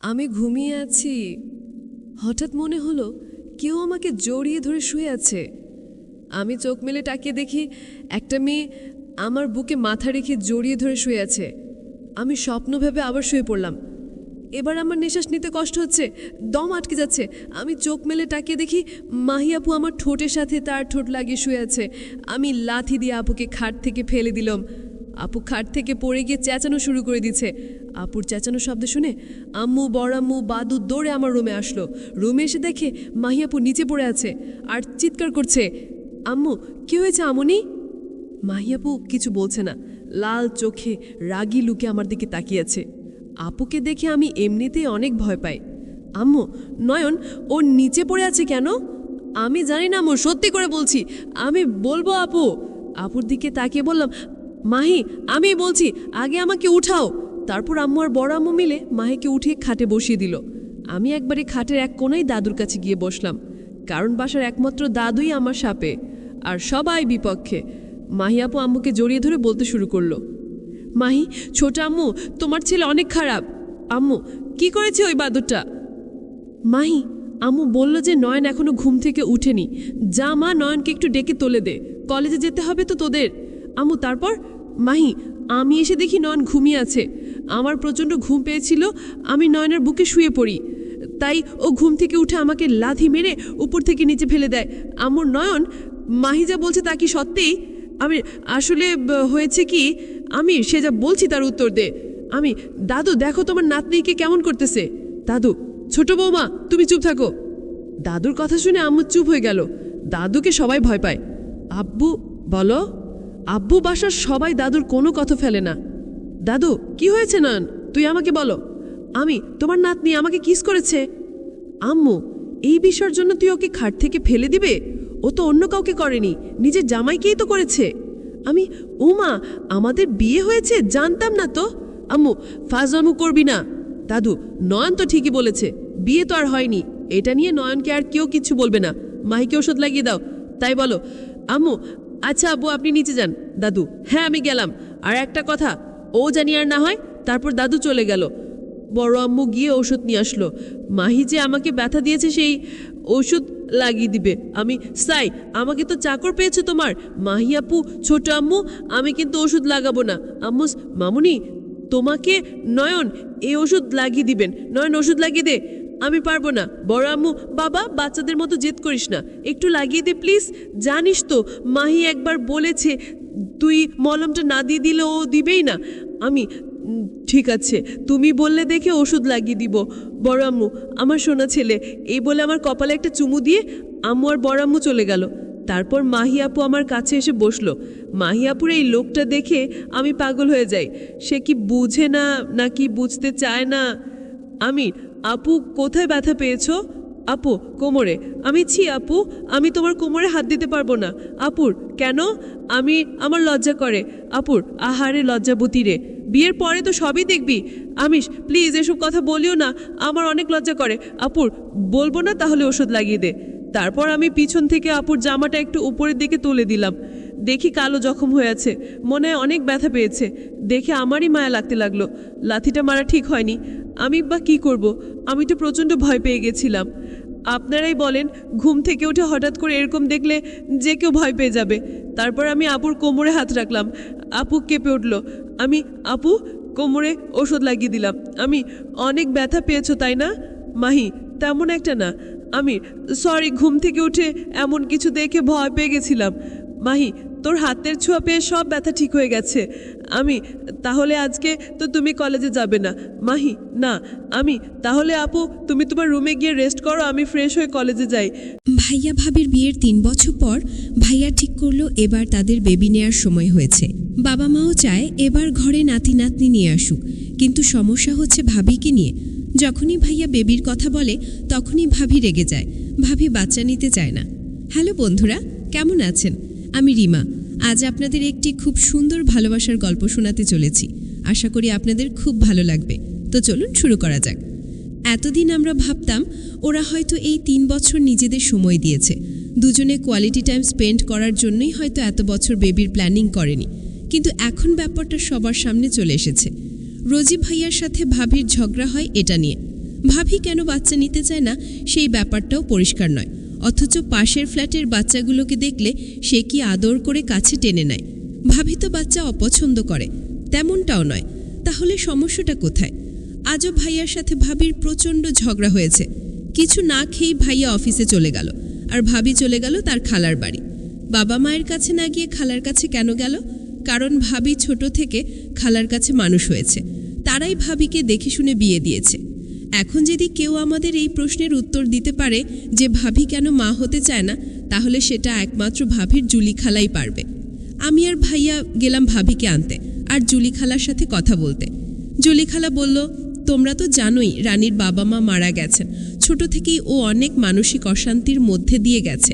আমি ঘুমিয়ে আছি। হঠাৎ মনে হলো কেউ আমাকে জড়িয়ে ধরে শুয়ে আছে। আমি চোখ মেলে তাকিয়ে দেখি একটা মেয়ে আমার বুকে মাথা রেখে জড়িয়ে ধরে শুয়ে আছে। আমি স্বপ্ন ভেবে আবার শুয়ে পড়লাম। এবার আমার নিঃশ্বাস নিতে কষ্ট হচ্ছে, দম আটকে যাচ্ছে। আমি চোখ মেলে তাকিয়ে দেখি মাহি আপু আমার ঠোঁটের সাথে তার ঠোঁট লাগিয়ে শুয়ে আছে। আমি লাথি দিয়ে আপুকে খাট থেকে ফেলে দিলাম। আপু খাট থেকে পড়ে গিয়ে চেঁচানো শুরু করে দিচ্ছে। আপুর চেঁচানো শব্দ শুনে আম্মু, বড় আম্মু, বাদু দৌড়ে আমার রুমে আসলো। রুমে এসে দেখে মাহি আপু নিচে পড়ে আছে আর চিৎকার করছে, আম্মু কি হয়েছে আমনি? মাহি আপু কিছু বলছে না, লাল চোখে রাগি লুকে আমার দিকে তাকিয়ে আছে। আপুকে দেখে আমি এমনিতেই অনেক ভয় পাই। আম্মু, নয়ন ও নিচে পড়ে আছে কেন? আমি জানি না আম্মু, সত্যি করে বলছি, আমি বলবো আপু। আপুর দিকে তাকিয়ে বললাম, মাহি আমি বলছি, আগে আমাকে উঠাও। তারপর আম্মু আর বড় আম্মু মিলে মাহিকে উঠিয়ে খাটে বসিয়ে দিল। আমি একবারে খাটের এক কোণায় দাদুর কাছে গিয়ে বসলাম, কারণ বাসার একমাত্র দাদুই আমার সাপে আর সবাই বিপক্ষে। মাহি আপু আম্মুকে জড়িয়ে ধরে বলতে শুরু করলো, মাহি ছোট আম্মু, তোমার ছেলে অনেক খারাপ। আম্মু, কি করেছে ওই বাদুরটা? মাহি, আম্মু বলল যে নয়ন এখনো ঘুম থেকে উঠেনি। যা মা, নয়নকে একটু ডেকে তোলে দে, কলেজে যেতে হবে তো তোদের। আম্মু, তারপর? মাহি, আমি এসে দেখি নয়ন ঘুমিয়ে আছে। আমার প্রচণ্ড ঘুম পেয়েছিল, আমি নয়নের বুকে শুয়ে পড়ি। তাই ও ঘুম থেকে উঠে আমাকে লাথি মেরে উপর থেকে নিচে ফেলে দেয়। আম্মুর নয়ন, মাহি যা বলছে তা কি সত্যি? আমি আসলে হয়েছে কি, আমি সে যা বলছি তার উত্তর দে। আমি, দাদু দেখো তোমার নাতনিকে কেমন করতেছে। দাদু, ছোট বৌমা তুমি চুপ থাকো। দাদুর কথা শুনে আম্মু চুপ হয়ে গেল। দাদুকে সবাই ভয় পায়। আব্বু বলো। আব্বু বাসার সবাই দাদুর কোনো কথা ফেলে না। দাদু কি হয়েছে নয়ন, তুই আমাকে বলো। আমি, তোমার নাতনি আমাকে কিস করেছে। আম্মু, এই বিষয়ের জন্য তুই ওকে খাট থেকে ফেলে দিবে? ও তো অন্য কাউকে করেনি, নিজের জামাইকেই তো করেছে। আমি, উমা আমাদের বিয়ে হয়েছে জানতাম না তো। আম্মু, ফাজলামু করবি না। দাদু, নয়ন তো ঠিকই বলেছে, বিয়ে তো আর হয়নি, এটা নিয়ে নয়নকে আর কেউ কিছু বলবে না। মাহিকে ওষুধ লাগিয়ে দাও, তাই বলো। আম্মু, আচ্ছা আব্বু আপনি নিচে যান। দাদু, হ্যাঁ আমি গেলাম। আর একটা কথা, ও জানি আর না হয়। তারপর দাদু চলে গেল। বড় আম্মু গিয়ে ওষুধ নিয়ে আসলো। মাহি যে আমাকে ব্যথা দিয়েছে সেই ওষুধ লাগিয়ে দিবে। আমি, সাই আমাকে তো চাকর পেয়েছে তোমার। মাহি আপু, ছোট আম্মু, আমি কিন্তু ওষুধ লাগাবো না। আম্মু, মামুনি তোমাকে নয়ন এই ওষুধ লাগিয়ে দিবেন। নয়ন ওষুধ লাগিয়ে দে। আমি পারবো না। বড় আম্মু, বাবা বাচ্চাদের মতো জেদ করিস না, একটু লাগিয়ে দে প্লিজ। জানিস তো মাহি একবার বলেছে তুই মলমটা না দিয়ে দিলে ও দিবেই না। আমি, ঠিক আছে তুমি বললে দেখে ওষুধ লাগিয়ে দিব। বড় আম্মু, আমার সোনা ছেলে, এই বলে আমার কপালে একটা চুমু দিয়ে আম্মু আর বড় আম্মু চলে গেল। তারপর মাহি আপু আমার কাছে এসে বসলো। মাহি আপুর এই লোকটা দেখে আমি পাগল হয়ে যাই। সে কি বুঝে না নাকি বুঝতে চায় না। আমি, আপু কোথায় ব্যথা পেয়েছো? আপু, কোমরে। আমি, ছি আপু, আমি তোমার কোমরে হাত দিতে পারবো না। আপুর, কেন? আমি, আমার লজ্জা করে। আপুর, আহারে লজ্জাবতী রে, বিয়ের পরে তো সবই দেখবি। আমিষ, প্লিজ এসব কথা বলিও না, আমার অনেক লজ্জা করে। আপুর, বলবো না তাহলে ওষুধ লাগিয়ে দে। তারপর আমি পিছন থেকে আপুর জামাটা একটু উপরের দিকে তুলে দিলাম। দেখি কালো জখম হয়ে আছে, মনে হয় অনেক ব্যথা পেয়েছে। দেখে আমারই মায়া লাগতে লাগলো। লাথিটা মারা ঠিক হয়নি, আমি বা কী করব, আমি তো প্রচণ্ড ভয় পেয়ে গেছিলাম। আপনারাই বলেন, ঘুম থেকে উঠে হঠাৎ করে এরকম দেখলে যে কেউ ভয় পেয়ে যাবে। তারপর আমি আপুর কোমরে হাত রাখলাম। আপু কেঁপে উঠল। আমি, আপু কোমরে ওষুধ লাগিয়ে দিলাম। আমি, অনেক ব্যথা পেয়েছো তাই না? মাহি, তেমন একটা না। আমি, সরি, ঘুম থেকে উঠে এমন কিছু দেখে ভয় পেয়ে গেছিলাম। মাহি, তোর হাতের ছোঁয়া পেয়ে সব ব্যথা ঠিক হয়ে গেছে। আমি, তাহলে আজকে তো তুমি কলেজে যাবে না। মাহি, না। আমি, তাহলে আপু তুমি তোমার রুমে গিয়ে রেস্ট করো, আমি ফ্রেশ হয়ে কলেজে যাই। ভাইয়া ভাবির বিয়ের ৩ বছর পর ভাইয়া ঠিক করলো এবার তাদের বেবি নেয়ার সময় হয়েছে। বাবা মাও চায় এবার ঘরে নাতি নাতনি নিয়ে আসুক, কিন্তু সমস্যা হচ্ছে ভাবিকে নিয়ে। যখনই ভাইয়া বেবির কথা বলে তখনই ভাবি রেগে যায়, ভাবি বাচ্চা নিতে চায় না। হ্যালো বন্ধুরা, কেমন আছেন? আমি রিমা। আজ আপনাদের একটি খুব সুন্দর ভালোবাসার গল্প শোনাতে চলেছি। আশা করি আপনাদের খুব ভালো লাগবে। তো চলুন শুরু করা যাক। এতদিন আমরা ভাবতাম ওরা হয়তো এই ৩ বছর নিজেদের সময় দিয়েছে, দুজনে কোয়ালিটি টাইম স্পেন্ড করার জন্যই হয়তো এত বছর বেবির প্ল্যানিং করেনি। কিন্তু এখন ব্যাপারটা সবার সামনে চলে এসেছে। রোজি ভাইয়ার সাথে ভাবির ঝগড়া হয় এটা নিয়ে। ভাবি কেন বাচ্চা নিতে চায় না সেই ব্যাপারটাও পরিষ্কার নয়, অথচ পাশের ফ্ল্যাটের বাচ্চাগুলোকে দেখলে সে কি আদর করে কাছে টেনে নেয়। ভাবি তো বাচ্চা অপছন্দ করে, তেমনটাও নয়। তাহলে সমস্যাটা কোথায়? আজও ভাইয়ার সাথে ভাবির প্রচণ্ড ঝগড়া হয়েছে। কিছু না খেয়েই ভাইয়া অফিসে চলে গেল, আর ভাবি চলে গেল তার খালার বাড়ি। বাবা মায়ের কাছে না গিয়ে খালার কাছে কেন গেল? কারণ ভাবি ছোট থেকে খালার কাছে মানুষ হয়েছে, তারাই ভাবিকে দেখে শুনে বিয়ে দিয়েছে। এখন যদি কেউ আমাদের এই প্রশ্নের উত্তর দিতে পারে যে ভাবি কেন মা হতে চায় না, তাহলে সেটা একমাত্র ভাবির জুলি খালাই পারবে। আমি আর ভাইয়া গেলাম ভাবিকে আনতে আর জুলি খালার সাথে কথা বলতে। জুলি খালা বলল, তোমরা তো জানোই রানীর বাবা মা মারা গেছেন। ছোট থেকেই ও অনেক মানসিক অশান্তির মধ্যে দিয়ে গেছে।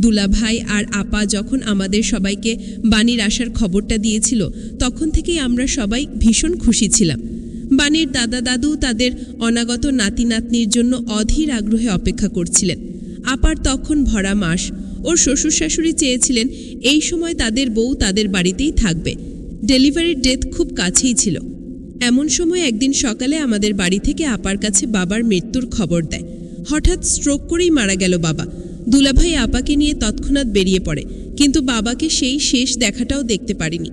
দুলাভাই আর আপা যখন আমাদের সবাইকে বাণীর আসার খবরটা দিয়েছিল, তখন থেকেই আমরা সবাই ভীষণ খুশি ছিলাম। বাণীর দাদা দাদু তাদের অনাগত নাতি নাতনির জন্য অধীর আগ্রহে অপেক্ষা করছিলেন। আপার তখন ভরা মাস। ওর শ্বশুর শাশুড়ি চেয়েছিলেন এই সময় তাদের বউ তাদের বাড়িতেই থাকবে। ডেলিভারির ডেট খুব কাছেই ছিল। এমন সময় একদিন সকালে আমাদের বাড়ি থেকে আপার কাছে বাবার মৃত্যুর খবর দেয়। হঠাৎ স্ট্রোক করেই মারা গেল বাবা। দুলাভাই আপাকে নিয়ে তৎক্ষণাৎ বেরিয়ে পড়ে, কিন্তু বাবাকে সেই শেষ দেখাটাও দেখতে পারেনি।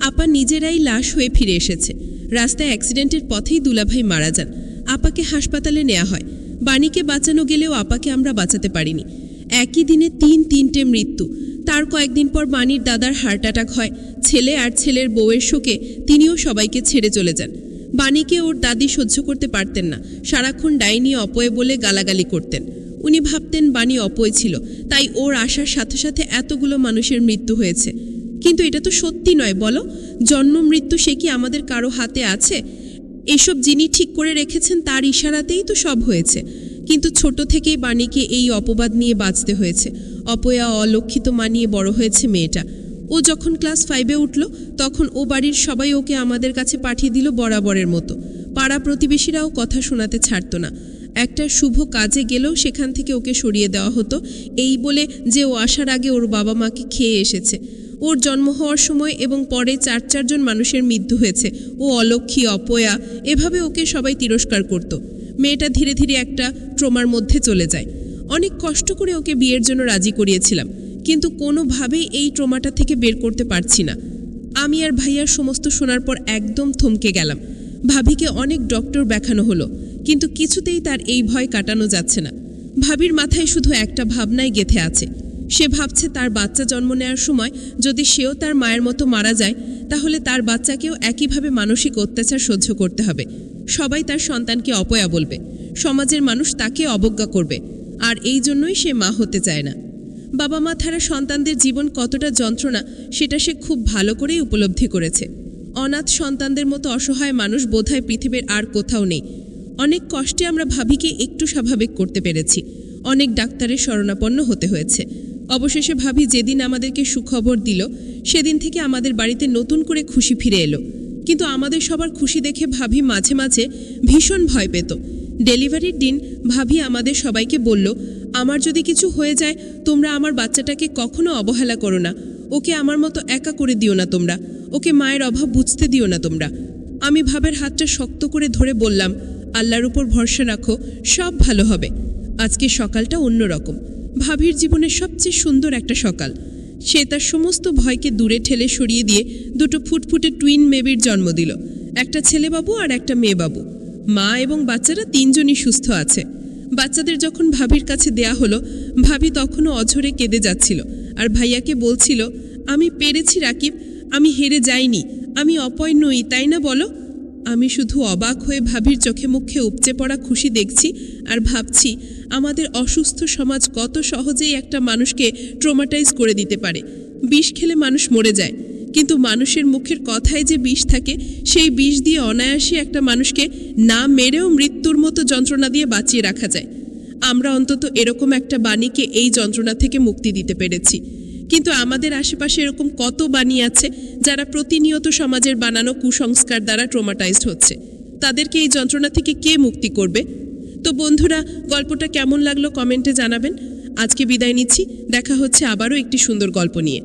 আপা নিজেরাই লাশ হয়ে ফিরে এসেছে। রাস্তায় অ্যাক্সিডেন্টের পথেই দুলাভাই মারা যান। আপাকে হাসপাতালে নেওয়া হয়। বাণীকে বাঁচানো গেলেও আপাকে আমরা বাঁচাতে পারিনি। একই দিনে তিনটে মৃত্যু। তার কয়েকদিন পর বাণীর দাদার হার্ট অ্যাটাক হয়। ছেলে আর ছেলের বউয়ের শোকে তিনিও সবাইকে ছেড়ে চলে যান। বাণীকে ওর দাদি সহ্য করতে পারতেন না, সারাক্ষণ ডাইনি অপয়ে বলে গালাগালি করতেন। উনি ভাবতেন বাণী অপয় ছিল, তাই ওর আসার সাথে সাথে এতগুলো মানুষের মৃত্যু হয়েছে। কিন্তু এটা তো সত্যি নয়, বলো? জন্ম মৃত্যু সে কি আমাদের কারো হাতে আছে? এসব যিনি ঠিক করে রেখেছেন তার ইশারাতেই তো সব হয়েছে। কিন্তু ছোট থেকেই বাণীকে এই অপবাদ নিয়ে বাঁচতে হয়েছে। অপয়া অলক্ষিত মানিয়ে বড় হয়েছে মেয়েটা। ও যখন ক্লাস 5-এ উঠল, তখন ও বাড়ির সবাই ওকে আমাদের কাছে পাঠিয়ে দিল বরাবরের মতো। পাড়া প্রতিবেশীরাও কথা শোনাতে ছাড়তো না। একটা শুভ কাজে গেলেও সেখান থেকে ওকে সরিয়ে দেওয়া হতো, এই বলে যে ও আসার আগে ওর বাবা মাকে খেয়ে এসেছে। ওর জন্ম হওয়ার সময় এবং পরে 4-4 জন মানুষের মৃত্যু হয়েছে। ও অলক্ষী, অপয়া, এভাবে ওকে সবাই তিরস্কার করত। মেয়েটা ধীরে ধীরে একটা ট্রমার মধ্যে চলে যায়। অনেক কষ্ট করে ওকে বিয়ের জন্য রাজি করিয়েছিলাম, কিন্তু কোনোভাবেই এই ট্রমাটা থেকে বের করতে পারছি না। আমি আর ভাইয়ার সমস্ত শোনার পর একদম থমকে গেলাম। ভাবিকে অনেক ডক্টর দেখানো হলো, কিন্তু কিছুতেই তার এই ভয় কাটানো যাচ্ছে না। ভাবির মাথায় শুধু একটা ভাবনাই গেঁথে আছে। সে ভাবছে তার বাচ্চা জন্ম নেওয়ার সময় যদি সেও তার মায়ের মতো মারা যায়, তাহলে তার বাচ্চাকেও একইভাবে মানসিক অত্যাচার সহ্য করতে হবে। সবাই তার সন্তানকে অপয়া বলবে, সমাজের মানুষ তাকে অবজ্ঞা করবে, আর এই জন্যই সে মা হতে চায় না। বাবা মা ছাড়া সন্তানদের জীবন কতটা যন্ত্রণা সেটা সে খুব ভালো করেই উপলব্ধি করেছে। অনাথ সন্তানদের মতো অসহায় মানুষ বোধহয় পৃথিবীর আর কোথাও নেই। অনেক কষ্টে আমরা ভাবিকে একটু স্বাভাবিক করতে পেরেছি। অনেক ডাক্তারের শরণাপন্ন হতে হয়েছে। অবশেষে ভাবি যেদিন আমাদেরকে সুখবর দিল, সেদিন থেকে আমাদের বাড়িতে নতুন করে খুশি ফিরে এলো। কিন্তু আমাদের সবার খুশি দেখে ভাবি মাঝে মাঝে ভীষণ ভয় পেত। ডেলিভারির দিন ভাবি আমাদের সবাইকে বলল, আমার যদি কিছু হয়ে যায়, তোমরা আমার বাচ্চাটাকে কখনো অবহেলা করো না। ওকে আমার মতো একা করে দিও না তোমরা। ওকে মায়ের অভাব বুঝতে দিও না তোমরা। আমি ভাবের হাতটা শক্ত করে ধরে বললাম, আল্লাহর উপর ভরসা রাখো, সব ভালো হবে। আজকে সকালটা অন্যরকম। ভাবির জীবনের সবচেয়ে সুন্দর একটা সকাল। সে তার সমস্ত ভয়কে দূরে ঠেলে সরিয়ে দিয়ে দুটো ফুটফুটে টুইন বেবির জন্ম দিল। একটা ছেলেবাবু আর একটা মেয়েবাবু। মা এবং বাচ্চারা 3 জনই সুস্থ আছে। বাচ্চাদের যখন ভাবির কাছে দেয়া হলো, ভাবি তখনও অঝরে কেঁদে যাচ্ছিল আর ভাইয়াকে বলছিল, আমি পেরেছি রাকিব, আমি হেরে যাইনি, আমি অপয় নই, তাই না বলো? আমি শুধু অবাক হয়ে ভাবির চোখে মুখে উপচে পড়া খুশি দেখছি আর ভাবছি, আমাদের অসুস্থ সমাজ কত সহজেই একটা মানুষকে ট্রমাটাইজ করে দিতে পারে। বিষ খেলে মানুষ মরে যায়, কিন্তু মানুষের মুখের কথায় যে বিষ থাকে, সেই বিষ দিয়ে অনায়াসে একটা মানুষকে না মেরেও মৃত্যুর মতো যন্ত্রণা দিয়ে বাঁচিয়ে রাখা যায়। আমরা অন্তত এরকম একটা বাণীকে এই যন্ত্রণা থেকে মুক্তি দিতে পেরেছি। কিন্তু আমাদের আশেপাশে এরকম কত বাণী আছে যারা প্রতিনিয়ত সমাজের বানানো কুসংস্কার দ্বারা ট্রমাটাইজড হচ্ছে। তাদেরকে এই যন্ত্রণা থেকে কে মুক্তি করবে? তো বন্ধুরা, গল্পটা কেমন লাগলো কমেন্টে জানাবেন। আজকে বিদায় নিচ্ছি, দেখা হচ্ছে আবারও একটি সুন্দর গল্প নিয়ে।